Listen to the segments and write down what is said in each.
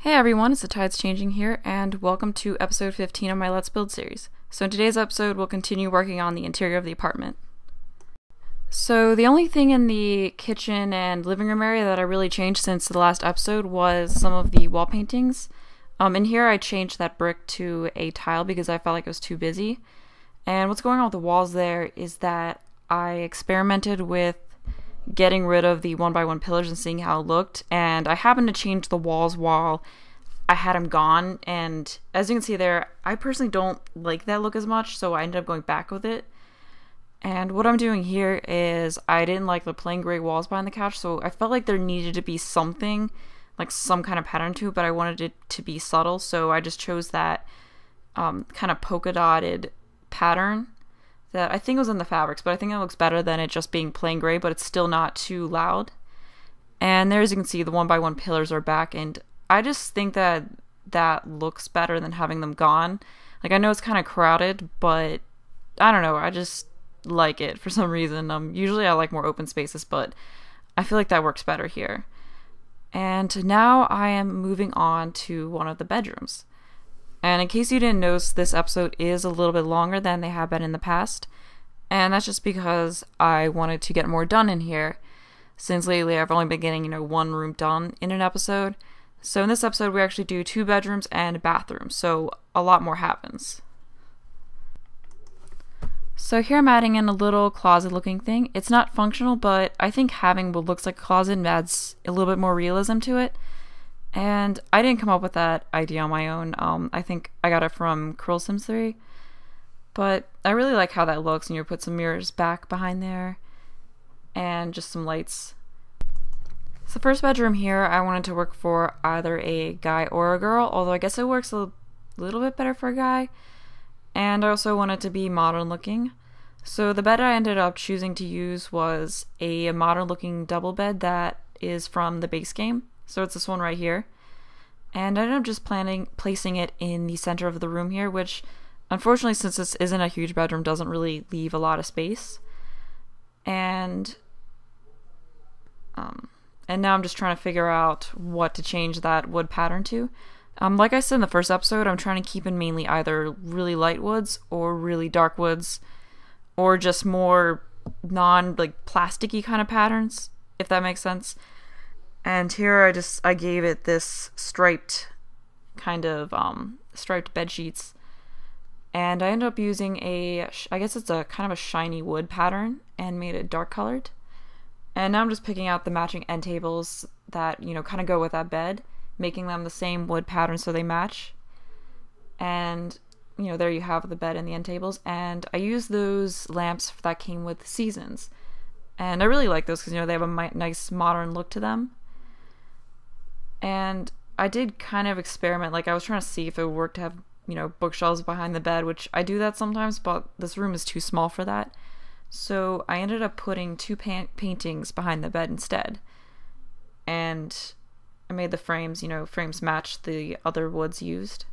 Hey everyone, it's the Tides Changing here, and welcome to episode 15 of my Let's Build series. So in today's episode, we'll continue working on the interior of the apartment. So the only thing in the kitchen and living room area that I really changed since the last episode was some of the wall paintings. In here I changed that brick to a tile because I felt like it was too busy. And what's going on with the walls there is that I experimented with getting rid of the 1x1 pillars and seeing how it looked, and I happened to change the walls while I had them gone, and as you can see there, I personally don't like that look as much, so I ended up going back with it. And what I'm doing here is I didn't like the plain gray walls behind the couch, so I felt like there needed to be something, like some kind of pattern to it, but I wanted it to be subtle, so I just chose that kind of polka dotted pattern that I think was in the fabrics, but I think it looks better than it just being plain gray, but it's still not too loud. And there, as you can see, the 1x1 pillars are back, and I just think that that looks better than having them gone. Like, I know it's kind of crowded, but I don't know, I just like it for some reason. Usually I like more open spaces, but I feel like that works better here. And now I am moving on to one of the bedrooms. And in case you didn't notice, this episode is a little bit longer than they have been in the past. And that's just because I wanted to get more done in here. Since lately I've only been getting, one room done in an episode. So in this episode we actually do 2 bedrooms and a bathroom. So a lot more happens. So here I'm adding in a little closet looking thing. It's not functional, but I think having what looks like a closet adds a little bit more realism to it. And I didn't come up with that idea on my own. I think I got it from Cruel Sims 3. But I really like how that looks, and you put some mirrors back behind there and just some lights. So the first bedroom here, I wanted to work for either a guy or a girl, although I guess it works a little bit better for a guy. And I also wanted to be modern looking. So the bed I ended up choosing to use was a modern looking double bed that is from the base game. So it's this one right here. And I ended up just placing it in the center of the room here, which unfortunately, since this isn't a huge bedroom, doesn't really leave a lot of space. And now I'm just trying to figure out what to change that wood pattern to. Like I said in the first episode, I'm trying to keep in mainly either really light woods or really dark woods, or just more plasticky kind of patterns, if that makes sense. And here I gave it this striped striped bed sheets, and I ended up using I guess it's a kind of a shiny wood pattern, and made it dark colored. And now I'm just picking out the matching end tables that kind of go with that bed, making them the same wood pattern so they match. And there you have the bed and the end tables, and I used those lamps that came with Seasons, and I really like those because they have a nice modern look to them. And I did kind of experiment, I was trying to see if it would work to have, bookshelves behind the bed, which I do that sometimes, but this room is too small for that. So I ended up putting 2 paintings behind the bed instead. And I made the frames, frames match the other woods used.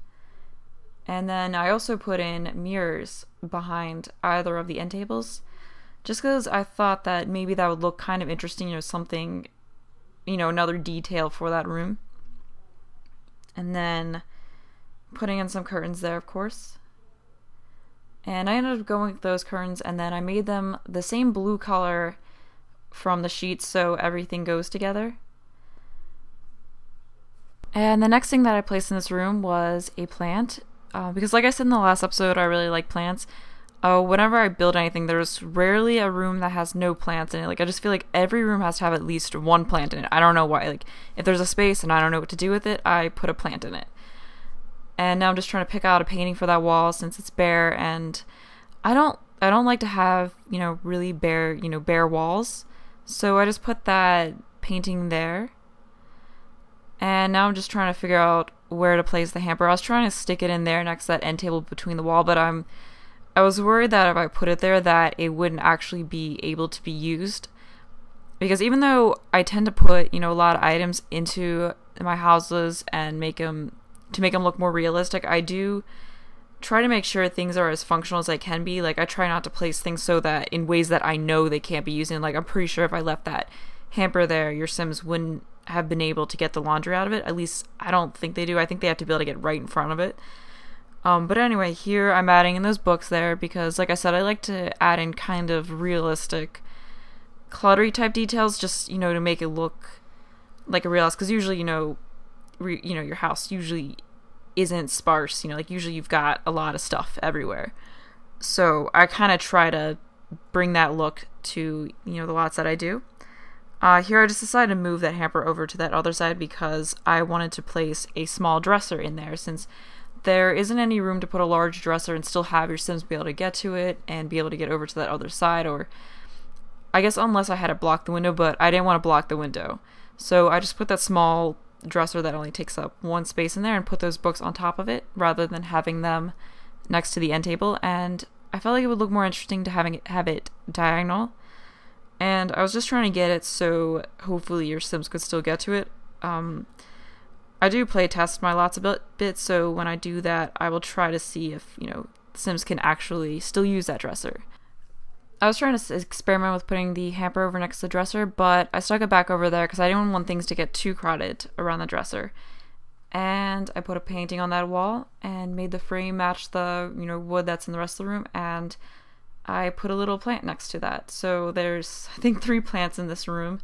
And then I also put in mirrors behind either of the end tables, just because I thought that maybe that would look kind of interesting, something, another detail for that room. And then putting in some curtains there, of course. And I ended up going with those curtains, and then I made them the same blue color from the sheets so everything goes together. And the next thing that I placed in this room was a plant, because like I said in the last episode, I really like plants. Whenever I build anything, there's rarely a room that has no plants in it. I just feel like every room has to have at least one plant in it. I don't know why. If there's a space and I don't know what to do with it, I put a plant in it. And now I'm just trying to pick out a painting for that wall since it's bare, and I don't like to have, really bare walls. So I just put that painting there. And now I'm just trying to figure out where to place the hamper. I was trying to stick it in there next to that end table between the wall, but I was worried that if I put it there that it wouldn't actually be able to be used. Because even though I tend to put, a lot of items into my houses and make them look more realistic, I do try to make sure things are as functional as they can be. I try not to place things so that in ways that I know they can't be used in. I'm pretty sure if I left that hamper there, your Sims wouldn't have been able to get the laundry out of it. At least I don't think they do. I think they have to be able to get right in front of it. But anyway, here I'm adding in those books there because, like I said, I like to add in kind of realistic, cluttery type details, just, to make it look like a real house. Because usually, your house usually isn't sparse. Like usually you've got a lot of stuff everywhere. So I kind of try to bring that look to, the lots that I do. Here I just decided to move that hamper over to that other side because I wanted to place a small dresser in there, since there isn't any room to put a large dresser and still have your Sims be able to get to it and be able to get over to that other side, or I guess unless I had to block the window, but I didn't want to block the window. So I just put that small dresser that only takes up one space in there and put those books on top of it rather than having them next to the end table, and I felt like it would look more interesting to have it diagonal. And I was just trying to get it so hopefully your Sims could still get to it. I do play test my lots a bit, so when I do that, I will try to see if, Sims can actually still use that dresser. I was trying to experiment with putting the hamper over next to the dresser, but I stuck it back over there because I didn't want things to get too crowded around the dresser. And I put a painting on that wall and made the frame match the, wood that's in the rest of the room, and I put a little plant next to that. So there's, I think, 3 plants in this room.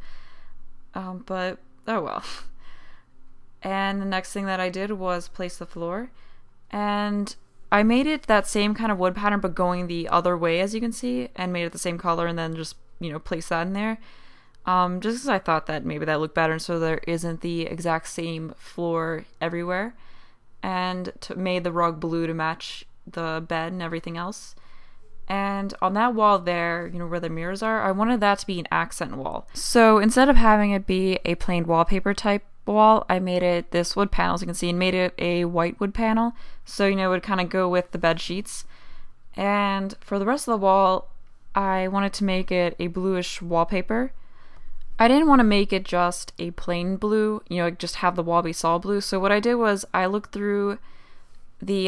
But, oh well. And the next thing that I did was place the floor. And I made it that same kind of wood pattern, but going the other way, as you can see, and made it the same color, and then just, place that in there. Just because I thought that maybe that looked better, so there isn't the exact same floor everywhere. And made the rug blue to match the bed and everything else. And on that wall there, where the mirrors are, I wanted that to be an accent wall. So instead of having it be a plain wallpaper type wall, I made it this wood panel, as you can see, and made it a white wood panel. So, it would kind of go with the bed sheets. And for the rest of the wall, I wanted to make it a bluish wallpaper. I didn't want to make it just a plain blue, just have the wall be solid blue. So what I did was I looked through the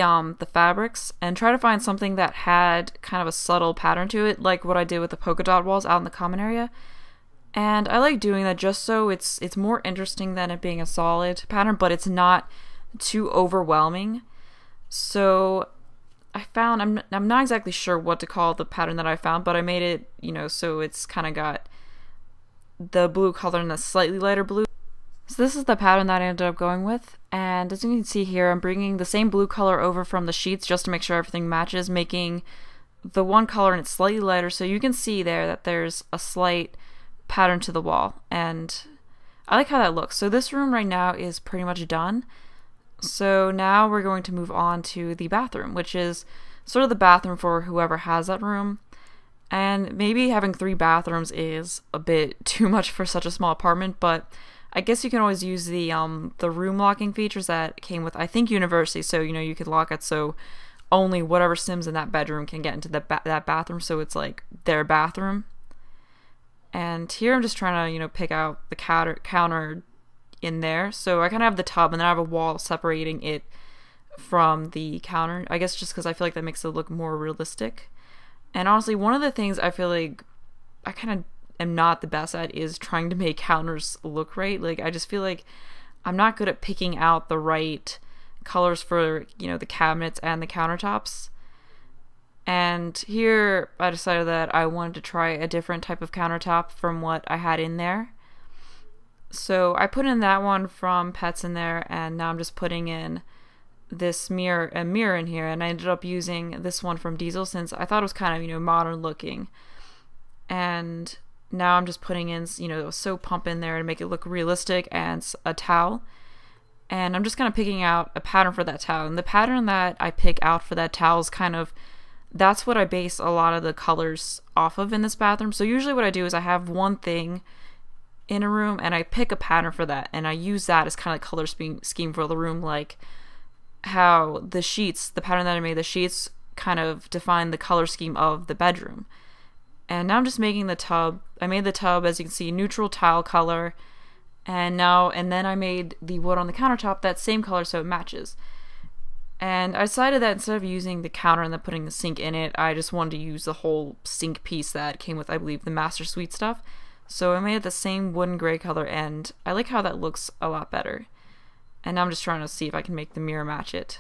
fabrics and try to find something that had kind of a subtle pattern to it, like what I did with the polka dot walls out in the common area. And I like doing that just so it's more interesting than it being a solid pattern, but it's not too overwhelming. So I found, I'm not exactly sure what to call the pattern that I found, but I made it, so it's kind of got the blue color and a slightly lighter blue. So this is the pattern that I ended up going with, and as you can see here, I'm bringing the same blue color over from the sheets just to make sure everything matches, making the one color and it's slightly lighter, so you can see there that there's a slight pattern to the wall, and I like how that looks. So this room right now is pretty much done. So now we're going to move on to the bathroom, which is sort of the bathroom for whoever has that room. And maybe having 3 bathrooms is a bit too much for such a small apartment, but I guess you can always use the room locking features that came with, I think, University. So, you could lock it so only whatever Sims in that bedroom can get into that bathroom, so it's like their bathroom. And here I'm just trying to, pick out the counter in there. So I kind of have the tub, and then I have a wall separating it from the counter. I guess just because I feel like that makes it look more realistic. And honestly, one of the things I feel like I kind of am not the best at is trying to make counters look right. Like, I just feel like I'm not good at picking out the right colors for, the cabinets and the countertops. And here I decided that I wanted to try a different type of countertop from what I had in there. So I put in that one from Pets in there, and now I'm just putting in this mirror in here, and I ended up using this one from Diesel since I thought it was kind of, modern looking. And now I'm just putting in, a soap pump in there to make it look realistic, and a towel. And I'm just kind of picking out a pattern for that towel. And the pattern that I pick out for that towel is kind of, that's what I base a lot of the colors off of in this bathroom. So usually what I do is I have one thing in a room and I pick a pattern for that, and I use that as kind of color scheme for the room, like how the sheets, the pattern that I made, the sheets kind of define the color scheme of the bedroom. And now I'm just making the tub. I made the tub, as you can see, neutral tile color, and then I made the wood on the countertop that same color so it matches. And I decided that instead of using the counter and then putting the sink in it, I just wanted to use the whole sink piece that came with, I believe, the Master Suite stuff. So I made it the same wooden gray color, and I like how that looks a lot better. And now I'm just trying to see if I can make the mirror match it.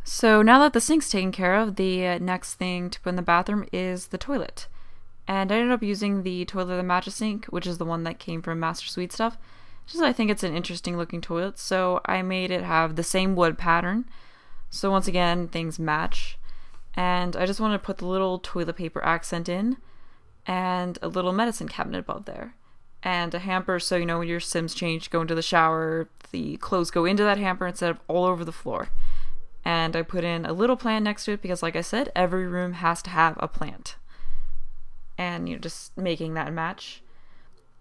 So now that the sink's taken care of, the next thing to put in the bathroom is the toilet. And I ended up using the toilet that matches sink, which is the one that came from Master Sweet Stuff. Just I think it's an interesting looking toilet, so I made it have the same wood pattern. So once again, things match. And I just wanted to put the little toilet paper accent in, and a little medicine cabinet above there. And a hamper, so you know when your Sims change, go into the shower, the clothes go into that hamper instead of all over the floor. And I put in a little plant next to it because, like I said, every room has to have a plant. And, you know, just making that match.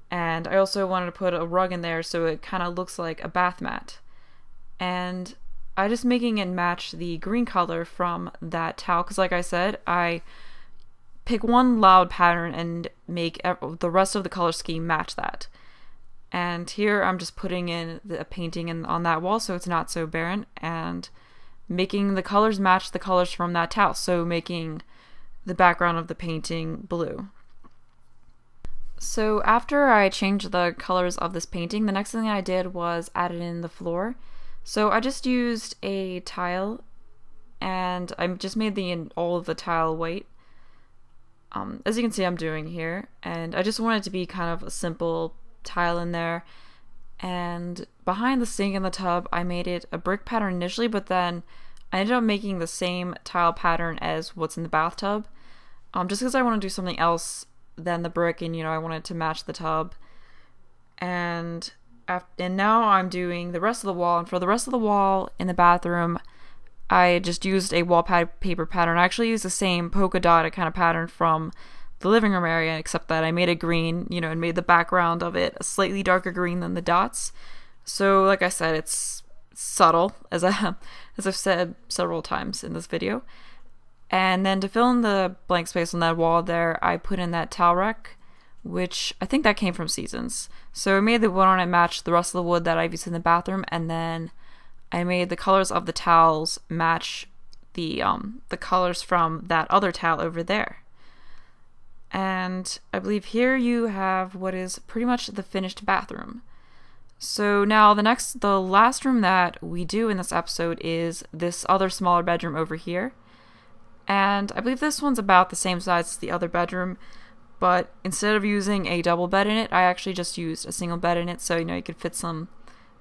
And I also wanted to put a rug in there so it kind of looks like a bath mat. And I just making it match the green color from that towel because, like I said, I pick one loud pattern and make the rest of the color scheme match that. And here I'm just putting in a painting on that wall so it's not so barren, and making the colors match the colors from that towel, so making the background of the painting blue. So after I changed the colors of this painting, the next thing I did was add it in the floor. So I just used a tile, and I just made all of the tile white. As you can see, I'm doing here, and I just wanted it to be kind of a simple tile in there. And behind the sink and the tub, I made it a brick pattern initially, but then I ended up making the same tile pattern as what's in the bathtub, just because I want to do something else than the brick, and you know, I wanted to match the tub. And now I'm doing the rest of the wall, and for the rest of the wall in the bathroom, I just used a wallpaper pattern. I actually used the same polka dot kind of pattern from the living room area, except that I made it green, you know, and made the background of it a slightly darker green than the dots. So, like I said, it's subtle, as I've said several times in this video. And then to fill in the blank space on that wall there, I put in that towel rack, which I think that came from Seasons. So I made the wood on it match the rest of the wood that I've used in the bathroom, and then I made the colors of the towels match the colors from that other towel over there. And I believe here you have what is pretty much the finished bathroom. So now the last room that we do in this episode is this other smaller bedroom over here. And I believe this one's about the same size as the other bedroom, but instead of using a double bed in it, I actually just used a single bed in it, so you know you could fit some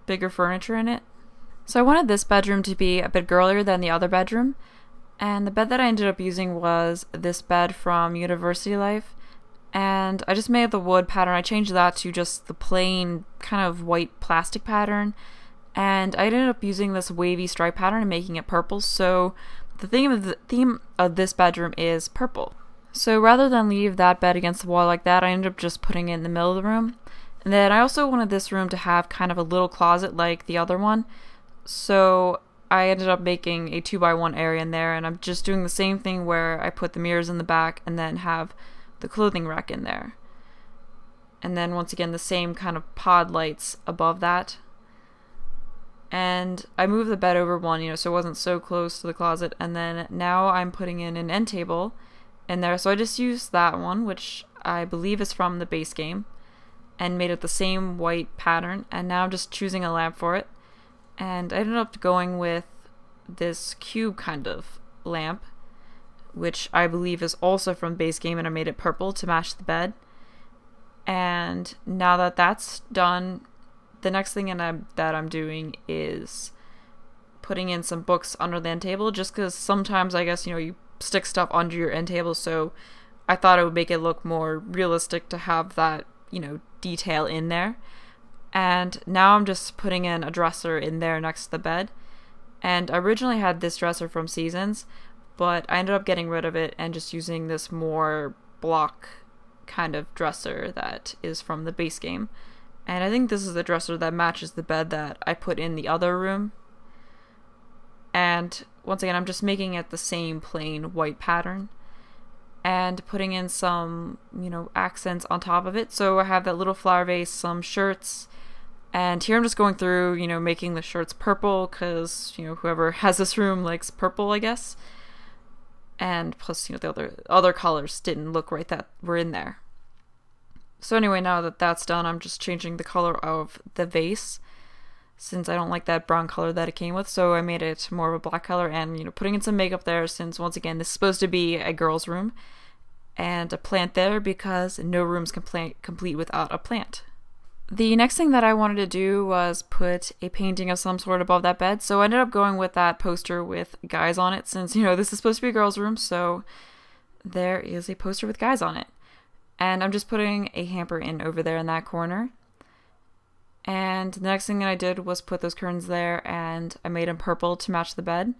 bigger furniture in it. So I wanted this bedroom to be a bit girlier than the other bedroom, and the bed that I ended up using was this bed from University Life, and I just made the wood pattern. I changed that to just the plain kind of white plastic pattern, and I ended up using this wavy stripe pattern and making it purple, so the theme of this bedroom is purple. So rather than leave that bed against the wall like that, I ended up just putting it in the middle of the room. And then I also wanted this room to have kind of a little closet like the other one, so I ended up making a 2x1 area in there, and I'm just doing the same thing where I put the mirrors in the back and then have the clothing rack in there. And then once again the same kind of pod lights above that. And I moved the bed over one, you know, so it wasn't so close to the closet. And then now I'm putting in an end table in there, so I just used that one, which I believe is from the base game, and made it the same white pattern. And now I'm just choosing a lamp for it. And I ended up going with this cube kind of lamp, which I believe is also from base game, and I made it purple to match the bed. And now that that's done, the next thing that I'm doing is putting in some books under the end table, just because sometimes I guess, you know, you stick stuff under your end table, so I thought it would make it look more realistic to have that, you know, detail in there. And now I'm just putting in a dresser in there next to the bed. And I originally had this dresser from Seasons, but I ended up getting rid of it and just using this more block kind of dresser that is from the base game. And I think this is the dresser that matches the bed that I put in the other room. And once again, I'm just making it the same plain white pattern and putting in some, you know, accents on top of it. So I have that little flower vase, some shirts, and here I'm just going through, you know, making the shirts purple because, you know, whoever has this room likes purple, I guess. And plus, you know, the other colors didn't look right that were in there. So anyway, now that that's done, I'm just changing the color of the vase, since I don't like that brown color that it came with, so I made it more of a black color, and, putting in some makeup there, since, once again, this is supposed to be a girl's room, and a plant there, because no room's complete without a plant. The next thing that I wanted to do was put a painting of some sort above that bed, so I ended up going with that poster with guys on it, since, this is supposed to be a girl's room, so there is a poster with guys on it. And I'm just putting a hamper in over there in that corner. And the next thing that I did was put those curtains there, and I made them purple to match the bed.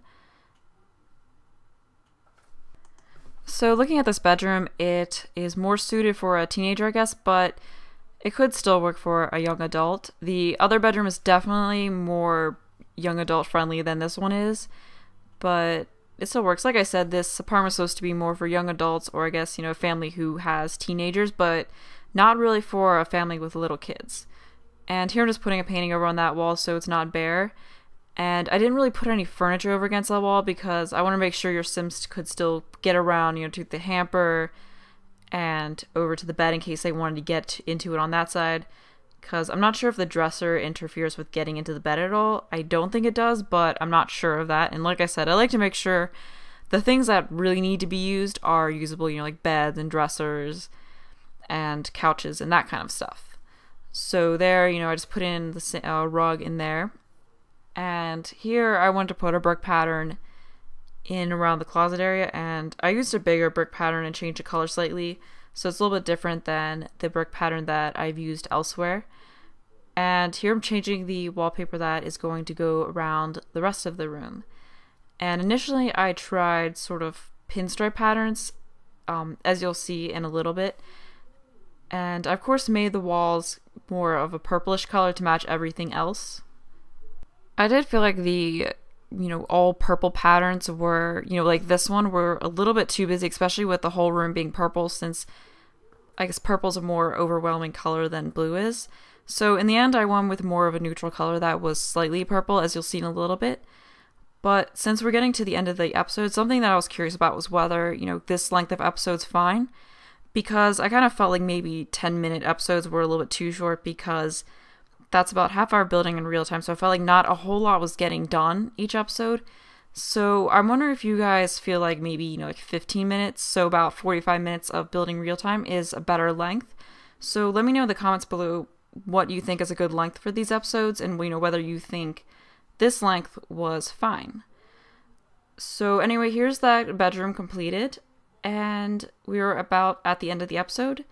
So looking at this bedroom, it is more suited for a teenager, I guess, but it could still work for a young adult. The other bedroom is definitely more young adult friendly than this one is, but it still works. Like I said, this apartment's supposed to be more for young adults, or I guess, a family who has teenagers, but not really for a family with little kids. And here I'm just putting a painting over on that wall so it's not bare. And I didn't really put any furniture over against that wall because I want to make sure your Sims could still get around, to the hamper and over to the bed in case they wanted to get into it on that side. Because I'm not sure if the dresser interferes with getting into the bed at all. I don't think it does, but I'm not sure of that. And like I said, I like to make sure the things that really need to be used are usable, like beds and dressers and couches and that kind of stuff. So there, I just put in the rug in there. And here I wanted to put a brick pattern in around the closet area, and I used a bigger brick pattern and changed the color slightly. So it's a little bit different than the brick pattern that I've used elsewhere. And here I'm changing the wallpaper that is going to go around the rest of the room. And initially I tried sort of pinstripe patterns, as you'll see in a little bit. And I of course made the walls more of a purplish color to match everything else. I did feel like the all purple patterns were, like this one, were a little bit too busy, especially with the whole room being purple, since I guess purple's a more overwhelming color than blue is. So in the end, I went with more of a neutral color that was slightly purple, as you'll see in a little bit. But since we're getting to the end of the episode, something that I was curious about was whether, this length of episode's fine, because I kind of felt like maybe 10-minute episodes were a little bit too short, because that's about half hour building in real time, so I felt like not a whole lot was getting done each episode. So I'm wondering if you guys feel like maybe, like 15 minutes, so about 45 minutes of building real time is a better length. So let me know in the comments below what you think is a good length for these episodes, and whether you think this length was fine. So anyway, here's that bedroom completed, and we're about at the end of the episode.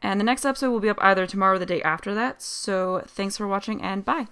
And the next episode will be up either tomorrow or the day after that. So thanks for watching, and bye.